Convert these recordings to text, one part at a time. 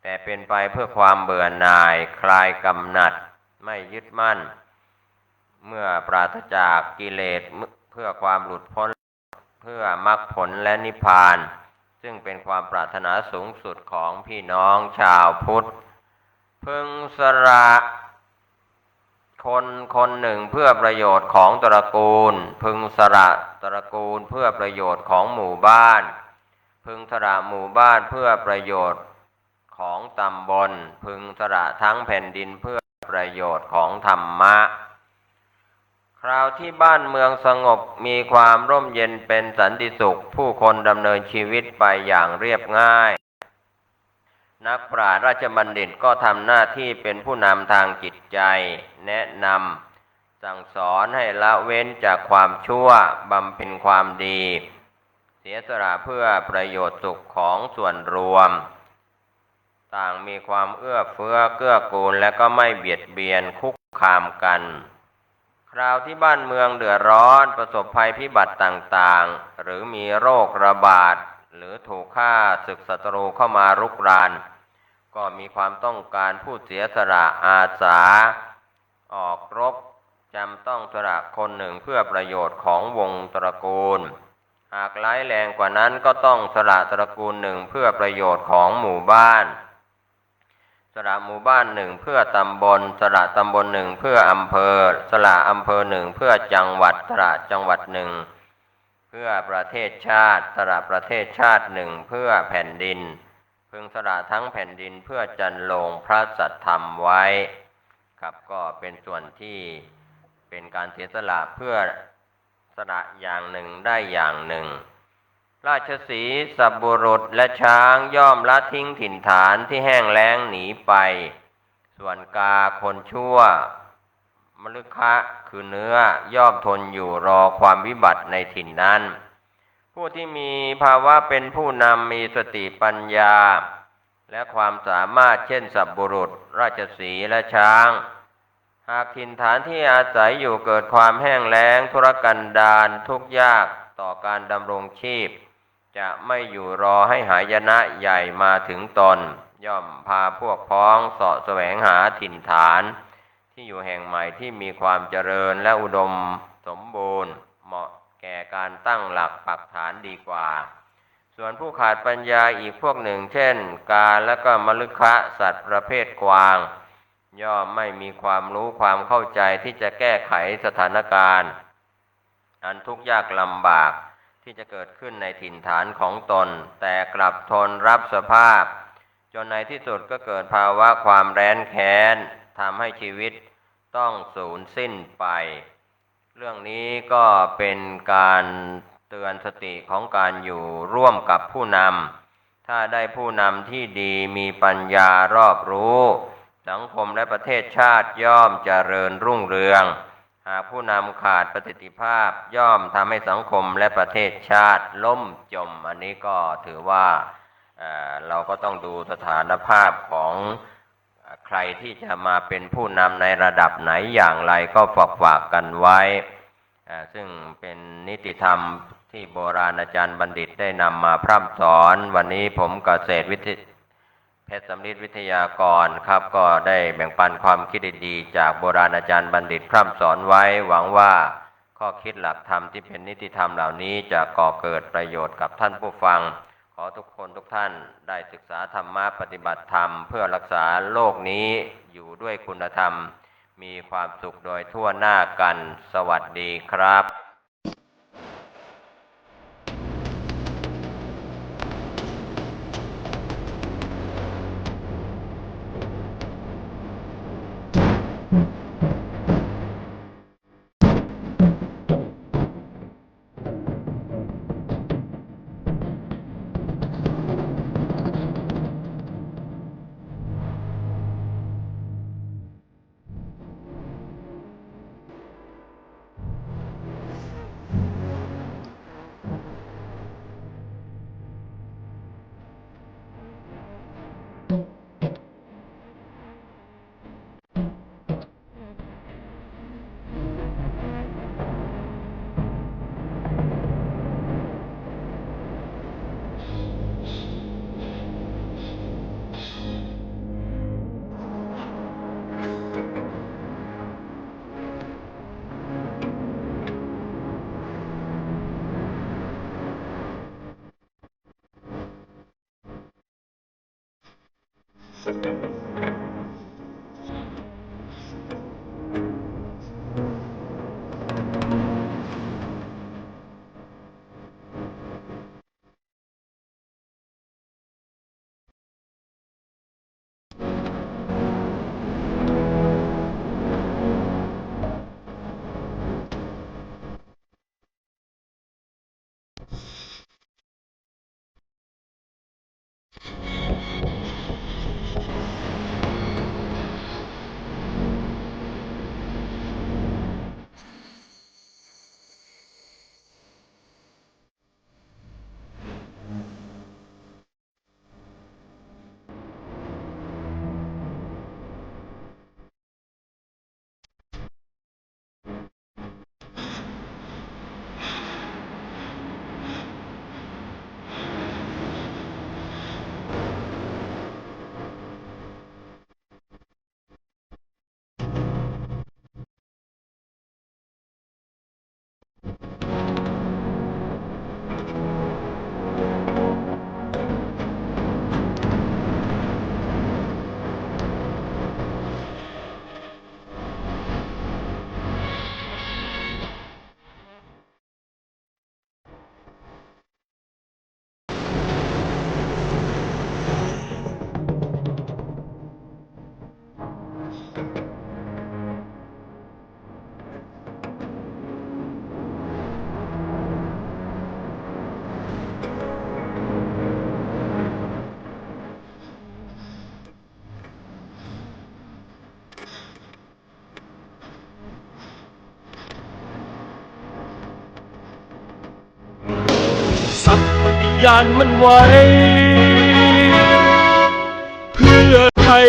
แต่เป็นไปเพื่อความเบื่อหน่ายคลายกำหนัดไม่ยึดมั่นเมื่อปราศจากกิเลสเพื่อความหลุดพ้นเพื่อมรรคผลและนิพพานซึ่งเป็นความปรารถนาสูงสุดของพี่น้องชาวพุทธพึงสละคนคนหนึ่งเพื่อประโยชน์ของตระกูลพึงสละตระกูลเพื่อประโยชน์ของหมู่บ้านพึงสละหมู่บ้านเพื่อประโยชน์ของตำบลพึงสละทั้งแผ่นดินเพื่อประโยชน์ของธรรมะคราวที่บ้านเมืองสงบมีความร่มเย็นเป็นสันติสุขผู้คนดำเนินชีวิตไปอย่างเรียบง่ายนักปราชญ์ราชบัณฑิตก็ทำหน้าที่เป็นผู้นำทางจิตใจแนะนำสั่งสอนให้ละเว้นจากความชั่วบำเพ็ญความดีเสียสละเพื่อประโยชน์สุขของส่วนรวมต่างมีความเอื้อเฟื้อเกื้อกูลและก็ไม่เบียดเบียนคุกคามกันคราวที่บ้านเมืองเดือดร้อนประสบภัยพิบัติต่างๆหรือมีโรคระบาดหรือถูกฆ่าศึกศัตรูเข้ามารุกรานก็มีความต้องการผู้เสียสละอาสาออกรบจำต้องสละคนหนึ่งเพื่อประโยชน์ของวงตระกูลหากร้ายแรงกว่านั้นก็ต้องสละตระกูลหนึ่งเพื่อประโยชน์ของหมู่บ้านสละหมู่บ้านหนึ่งเพื่อตำบลสละตำบลหนึ่งเพื่ออำเภอสละอำเภอหนึ่งเพื่อจังหวัดสละจังหวัดหนึ่งเพื่อประเทศชาติสละประเทศชาติหนึ่งเพื่อแผ่นดินพึงสละทั้งแผ่นดินเพื่อจันโลงพระสัทธรรมไว้ครับก็เป็นส่วนที่เป็นการเสียสละเพื่อสละอย่างหนึ่งได้อย่างหนึ่งราชสีห์สัตบุรุษและช้างย่อมละทิ้งถิ่นฐานที่แห้งแล้งหนีไปส่วนกาคนชั่วมฤคะคือเนื้อย่อมทนอยู่รอความวิบัติในถิ่นนั้นผู้ที่มีภาวะเป็นผู้นำมีสติปัญญาและความสามารถเช่นสัตบุรุษราชสีห์และช้างหากถิ่นฐานที่อาศัยอยู่เกิดความแห้งแล้งทุรกันดารทุกข์ยากต่อการดำรงชีพจะไม่อยู่รอให้หายนะใหญ่มาถึงตนย่อมพาพวกพ้องเสาะแสวงหาถิ่นฐานที่อยู่แห่งใหม่ที่มีความเจริญและอุดมสมบูรณ์เหมาะแก่การตั้งหลักปักฐานดีกว่าส่วนผู้ขาดปัญญาอีกพวกหนึ่งเช่นกาและก็มฤคะสัตว์ประเภทกวางย่อมไม่มีความรู้ความเข้าใจที่จะแก้ไขสถานการณ์อันทุกข์ยากลำบากที่จะเกิดขึ้นในถิ่นฐานของตนแต่กลับทนรับสภาพจนในที่สุดก็เกิดภาวะความแร้นแค้นทำให้ชีวิตต้องสูญสิ้นไปเรื่องนี้ก็เป็นการเตือนสติของการอยู่ร่วมกับผู้นำถ้าได้ผู้นำที่ดีมีปัญญารอบรู้สังคมและประเทศชาติย่อมเจริญรุ่งเรืองหากผู้นำขาดประสิทธิภาพย่อมทำให้สังคมและประเทศชาติล่มจมอันนี้ก็ถือว่าเราก็ต้องดูสถานภาพของใครที่จะมาเป็นผู้นำในระดับไหนอย่างไรก็ฝากกันไว้ซึ่งเป็นนิติธรรมที่โบราณอาจารย์บัณฑิตได้นำมาพร่ำสอนวันนี้ผมเกษตรเพชรสำริดวิทยากรครับก็ได้แบ่งปันความคิดดีๆจากโบราณอาจารย์บัณฑิตพร่ำสอนไว้หวังว่าข้อคิดหลักธรรมที่เป็นนิติธรรมเหล่านี้จะก่อเกิดประโยชน์กับท่านผู้ฟังขอทุกคนทุกท่านได้ศึกษาธรรมะปฏิบัติธรรมเพื่อรักษาโลกนี้อยู่ด้วยคุณธรรมมีความสุขโดยทั่วหน้ากันสวัสดีครับ สัตย์ปฏิญาณมันไว้ เพื่อไทย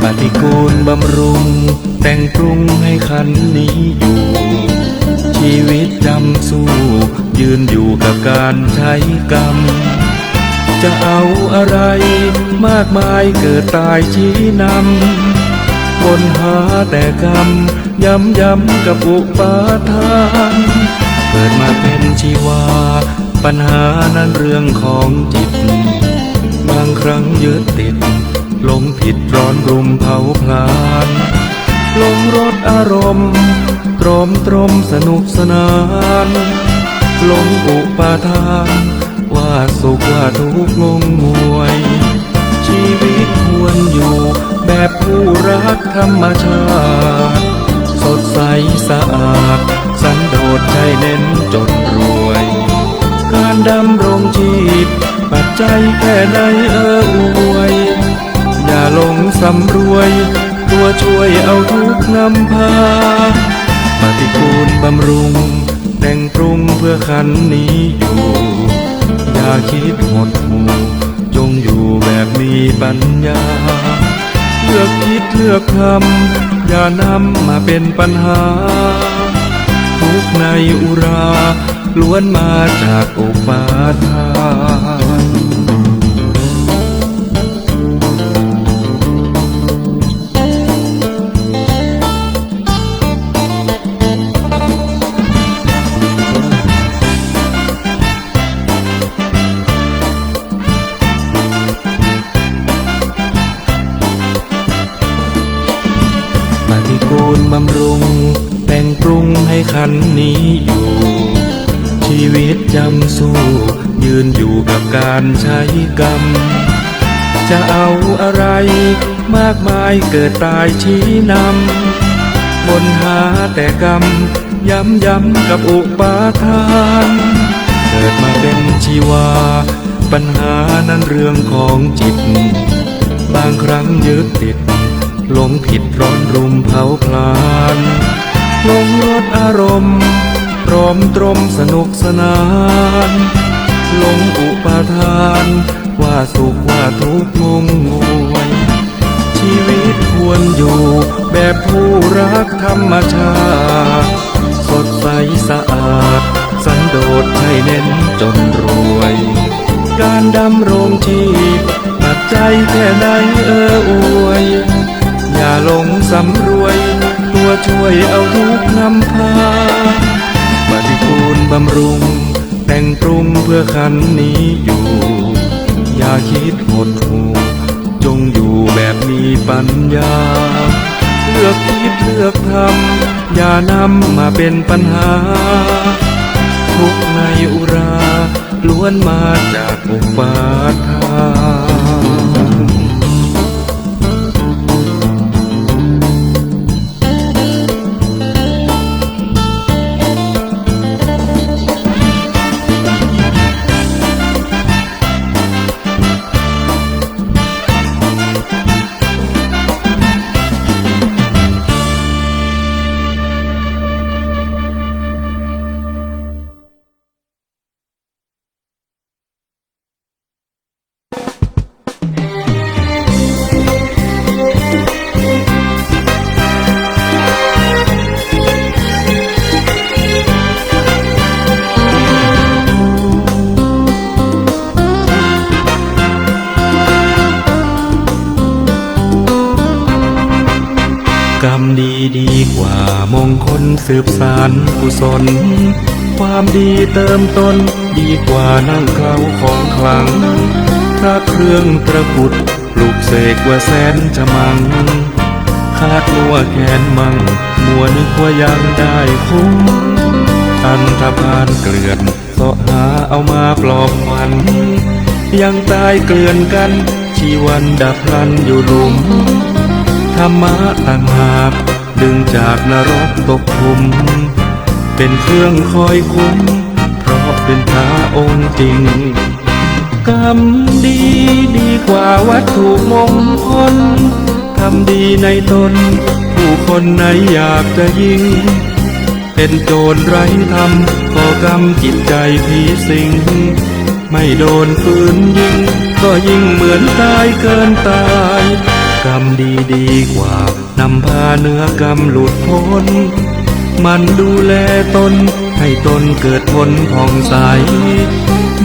ปฏิกูลบำรุงแต่งปรุงให้ขันนี้อยู่ ชีวิตจำสู้ยืนอยู่กับการใช้กรรม จะเอาอะไรมากมายเกิดตายชี้นำวนหาแต่กรรมย้ำกับอุปาทานเกิดมาเป็นชีวาปัญหานั้นเรื่องของจิต บางครั้งยึดติดหลงผิดร้อนรุมเผาพลานหลงรสอารมณ์ตรมสนุกสนานหลงอุปาทานว่าสุขว่าทุกข์งงงวย ชีวิตควรอยู่แบบผู้รักธรรมชาติสดใสสะอาดสันโดษใจเน้นจนรวยการดำรงชีพปัจจัยแค่ไหนอวยอย่าหลงสำรวยตัวช่วยเอาทุกนำพาปฏิกูลบำรุงแต่งปรุงเพื่อขันนี้อยู่ อย่าคิดหดหู่จงอยู่แบบมีปัญญาเลือกคิดเลือกทำอย่านำมาเป็นปัญหาทุกข์ในอุราล้วนมาจากอุปาทาน ปฏิกูลบำรุงแต่งปรุงให้ขันนี้อยู่ ชีวิตจำสู้ยืนอยู่กับการใช้กรรม จะเอาอะไรมากมายเกิดตายชี้นำวนหาแต่กรรมย้ำกับอุปาทานเกิดมาเป็นชีวาปัญหานั้นเรื่องของจิต บางครั้งยึดติดหลงผิดร้อนรุมเผาพลานหลงรสอารมณ์ตรมสนุกสนาน หลงอุปทานว่าสุขว่าทุกข์งงงวย ชีวิตควรอยู่แบบผู้รักธรรมชาติ สดใสสะอาดสันโดษใช่เน้นจนรวย การดำรงชีพตัดใจแค่ไหนอวย อย่าหลงสำรวยตัวช่วยเอาทุกนำพาปฏิกูลบำรุงแต่งปรุงเพื่อคันนี้อยู่ อย่าคิดหดหู่จงอยู่แบบมีปัญญา เลือกคิดเลือกทำอย่านำมาเป็นปัญหา ทุกข์ในอุราล้วนมาจากอุปาทาน กรรมดีดีกว่ามงคลสืบสานกุศล ความดีเติมต้นดีกว่านั่งเคล้าของขลัง พระเครื่องตระกุดปลูกเสกว่าแสนจะมัง คาดมัวแขนมั่งมัวนึกว่ายังได้คุ้ม อันธพาลเกลื่อนเสาะหาเอามาปลอบขวัญ ยังตายเกลื่อนกันชีวันดับพลันอยู่หลุม ธรรมะต่างหากดึงจากนรกตกขุม เป็นเครื่องคอยคุ้มเพราะเป็นพระองค์จริง กรรมดีดีกว่าวัตถุมงคลทำดีในตนผู้คนไหนอยากจะยิง เป็นโจรไร้ธรรมก่อกรรมจิตใจผีสิง ไม่โดนปืนยิงก็ยิ่งเหมือนตายเกินตาย กรรมดีดีกว่านำพาเนื้อกรรมหลุดพ้น มันดูแลตนให้ตนเกิดผลผ่องใส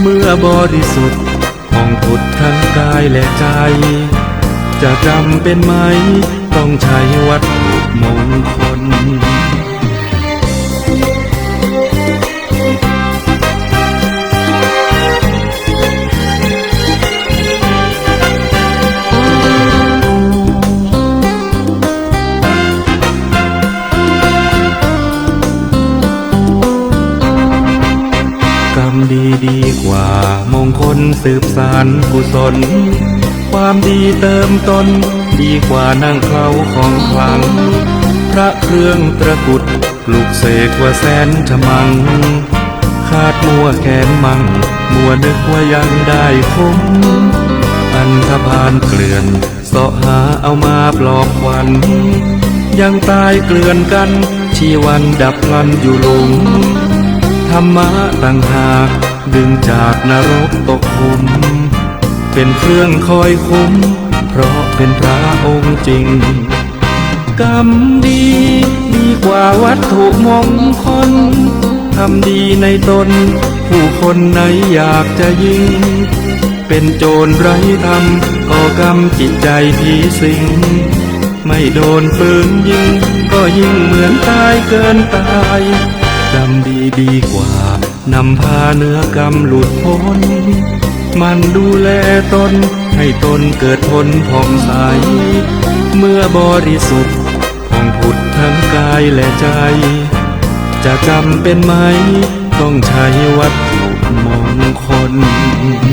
เมื่อบริสุทธิ์ผ่องผุดทั้งกายและใจ จะจำเป็นไหมต้องใช้วัตถุมงคล กรรมดีดีกว่ามงคลสืบสานกุศล ความดีเติมตนดีกว่านั่งเคล้าของขลัง พระเครื่องตระกุดปลูกเสกว่าแสนฉมัง คาดมัวแขนมั่งมัวนึกว่ายังได้คุ้ม อันธพาลเกลื่อนเสาะหาเอามาปลอบขวัญ ยังตายเกลื่อนกันชีวันดับพลันอยู่หลุม ธรรมะต่างหากดึงจากนรกตกขุม เป็นเครื่องคอยคุ้มเพราะเป็นพระองค์จริง กรรมดีดีกว่าวัตถุมงคลทำดีในตนผู้คนไหนอยากจะยิง เป็นโจรไร้ธรรมก่อกรรมจิตใจผีสิง ไม่โดนปืนยิงก็ยิ่งเหมือนตายเกินตาย กรรมดีดีกว่านำพาเนื้อกรรมหลุดพ้น มันดูแลตนให้ตนเกิดผลผ่องใส เมื่อบริสุทธิ์ผ่องผุดทั้งกายและใจ จะจำเป็นไหมต้องใช้วัตถุมงคล ก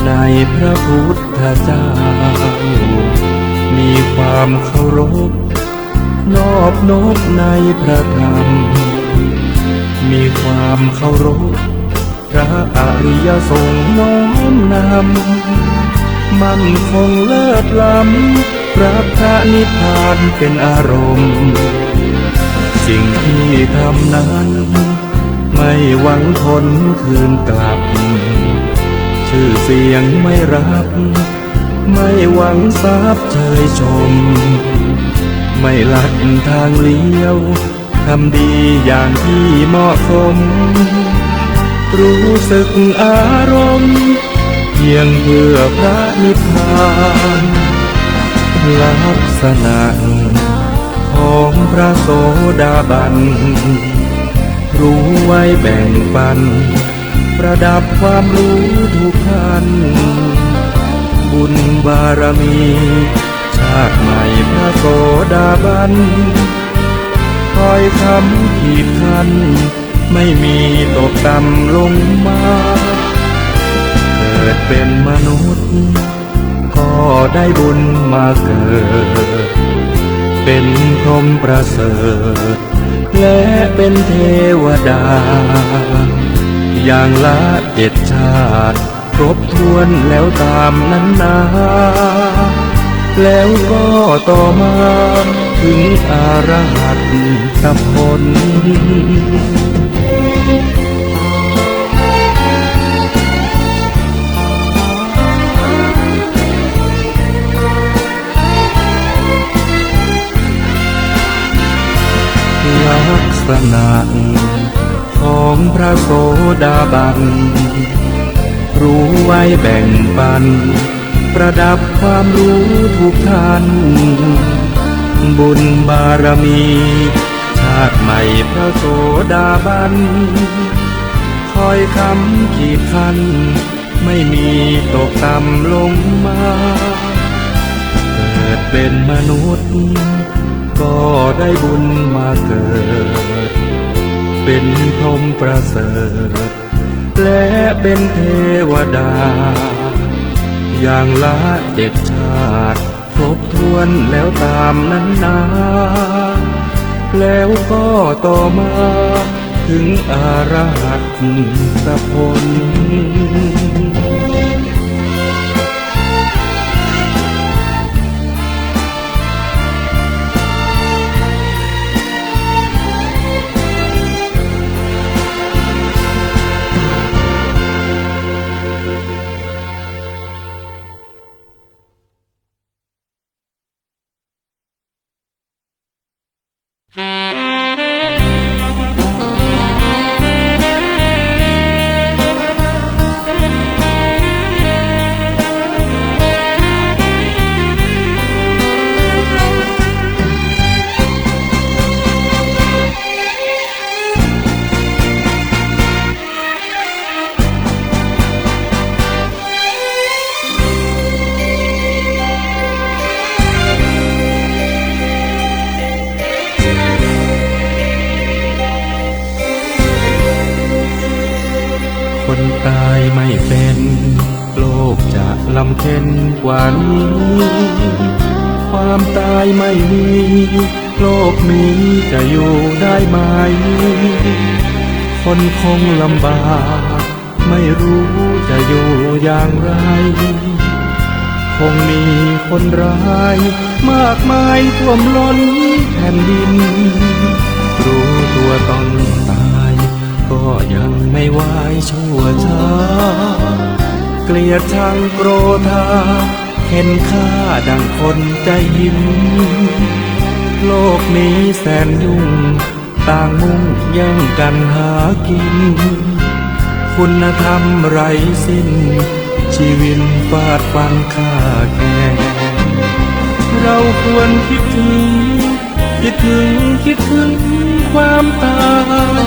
ในพระพุทธเจ้ามีความเคารพนอบน้อมในพระธรรมมีความเคารพพระอริยสงฆ์น้อมนำมั่นคงเลิศล้ำรักพระนิพพานเป็นอารมณ์สิ่งที่ทำนั้นไม่หวังผลคืนกลับชื่อเสียงไม่รับไม่หวังทรัพย์เชยชมไม่ลัดทางเลี้ยวทำดีอย่างที่เหมาะสมรู้สึกอารมณ์เพียงเพื่อพระนิพพานลักษณะของพระโสดาบันรู้ไว้แบ่งปันประดับความรู้ทุกท่านบุญบารมีชาติใหม่พระโสดาบันคอยคำขีดคันไม่มีตกต่ำลงมาเกิดเป็นมนุษย์ก็ได้บุญมาเกิดเป็นพรหมประเสริฐและเป็นเทวดาอย่างละ7 ชาติครบถ้วนแล้วตามนั้นนาแล้วก็ต่อมาถึงอรหัตตผลลักษณะของพระโสดาบันรู้ไว้แบ่งปันประดับความรู้ทุกท่านบุญบารมีชาติใหม่พระโสดาบันคอยคำขีดคันไม่มีตกต่ำลงมาเกิดเป็นมนุษย์ก็ได้บุญมาเกิดเป็นพรหมประเสริฐและเป็นเทวดาอย่างละ7 ชาติครบถ้วนแล้วตามนั้นนาแล้วก็ต่อมาถึงอรหัตตผลคนตายไม่เป็นโลกจะลำเค็ญกว่านี้ความตายไม่มีโลกนี้จะอยู่ได้ไหมคนคงลำบากไม่รู้จะอยู่อย่างไรคงมีคนร้ายมากมายท่วมล้นแผ่นดินรู้ตัวต้องตายก็ยังไม่ไหวชั่วช้าเกลียดชังโกรธาเห็นค่าดังคนใจหินโลกนี้แสนยุ่งต่างมุ่งแย่งกันหากินคุณธรรมไร้สิ้นชีวิตฟาดฟันฆ่าแกงเราควรคิดถึงความตาย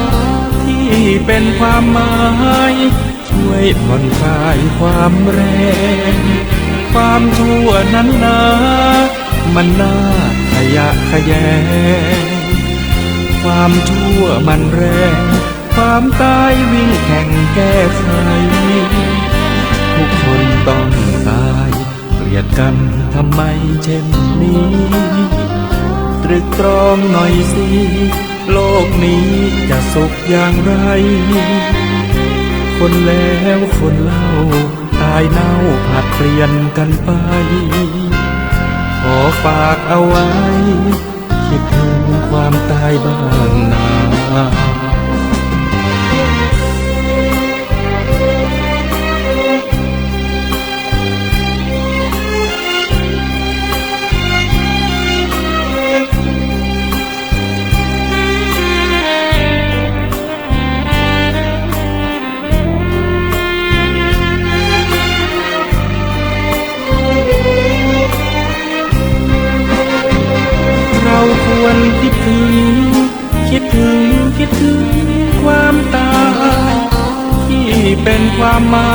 ที่เป็นความหมายช่วยผ่อนคลายความแรงความชั่วนั้นนะมันน่าขยะแขยงความชั่วมันแรงความตายวิ่งแข่งแก้ไข ทุกคนต้องตายเกลียดกันทำไมเช่นนี้ตรึกตรองหน่อยสิโลกนี้จะสุขอย่างไรคนแล้วคนเล่าตายเน่าผัดเปลี่ยนกันไปขอฝากเอาไว้คิดถึงความตายบ้างนะเราควรคิดถึงความตายที่เป็นความหมา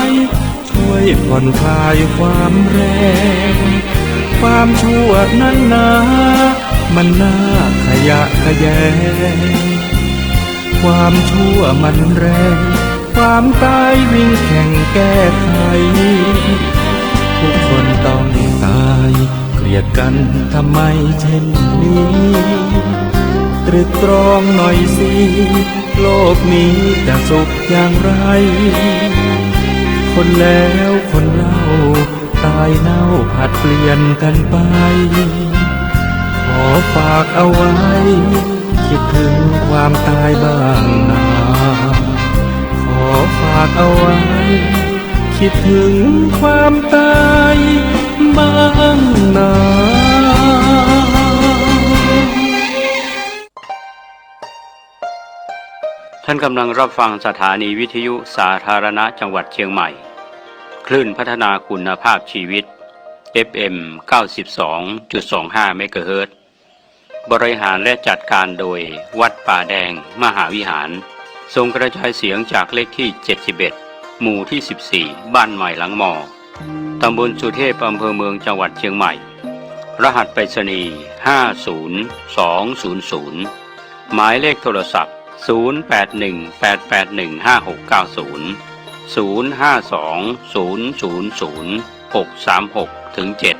ยช่วยผ่อนคลายความแรงความชั่วนั้นนะมันน่าขยะแขยงความชั่วมันแรงความตายวิ่งแข่งแก้ไขทุกคนต้องตายเกลียดกันทำไมเช่นนี้ตรึกตรองหน่อยสิโลกนี้จะสุขอย่างไรคนแล้วคนเล่าตายเน่าผัดเปลี่ยนกันไปขอฝากเอาไว้คิดถึงความตายบ้างนะขอฝากเอาไว้คิดถึงความตายบ้างนะ ท่านกำลังรับฟังสถานีวิทยุสาธารณะจังหวัดเชียงใหม่คลื่นพัฒนาคุณภาพชีวิต FM 92.25 เมกะเฮิรตซ์บริหารและจัดการโดยวัดป่าแดงมหาวิหารส่งกระจายเสียงจากเลขที่ 71 หมู่ที่ 14 บ้านใหม่หลังมอตำบลสุเทพอำเภอเมืองจังหวัดเชียงใหม่รหัสไปรษณีย์50200หมายเลขโทรศัพท์0818815690 0520000636-7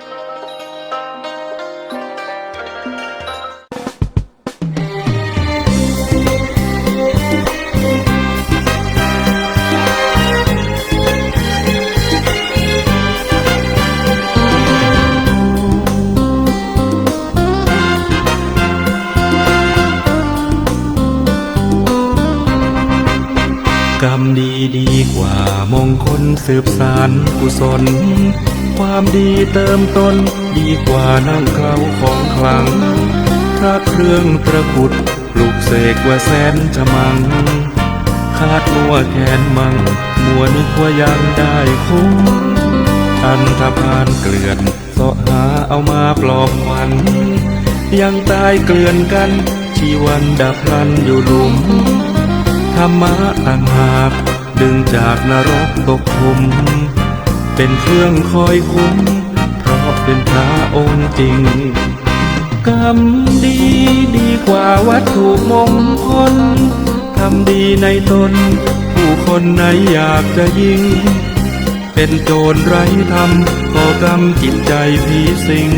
กรรมดีดีกว่ามงคลสืบสานกุศลความดีเติมต้นดีกว่าน้ำเคล้าของขลังพระเครื่องตระกุดปลูกเสกว่าแสนจะมังคาดมัวแขนมังมัวนึกว่ายังได้คุ้มอันธพาลเกลื่อนเสาะหาเอามาปลอบขวัญยังตายเกลื่อนกันชีวันดับพลันอยู่หลุมธรรมะต่างหากดึงจากนรกตกขุมเป็นเครื่องคอยคุ้มเพราะเป็นพระองค์จริงกรรมดีดีกว่าวัตถุมงคลทำดีในตนผู้คนไหนอยากจะยิงเป็นโจรไร้ธรรมก่อกรรมจิตใจผีสิง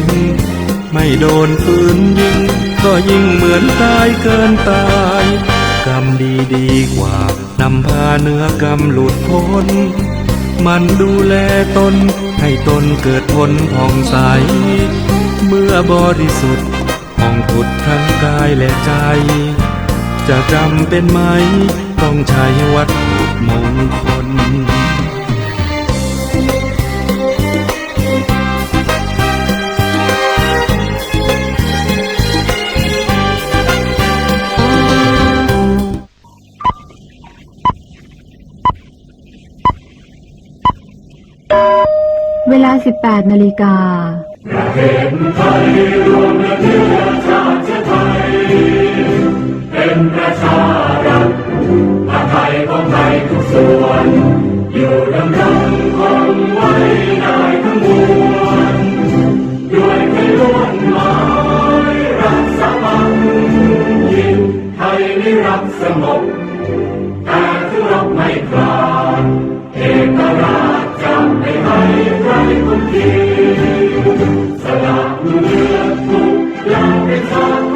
ไม่โดนปืนยิงก็ยิ่งเหมือนตายเกินตายกรรมดีดีกว่านำพาเนื้อกรรมหลุดพ้นมันดูแลตนให้ตนเกิดผลผ่องใสเมื่อบริสุทธิ์ผ่องผุดทั้งกายและใจจะจำเป็นไหมต้องใช้วัตถุมงคลเวลา 18 นาฬิกาเห็นไทยรวมและเชื้อชาติไทยเป็นประชารัฐอาไทยของไทยทุกส่วนอยู่ดำรงคงไว้ได้ทั้งมวลด้วยไทยล้วนหมายรักสามัคคีไทยนิรักสงบแต่ถึงรบไม่กล้าเอกราชเจ้า ยไร้คนดีสละเลือดทุกอย่างเป็นชาติ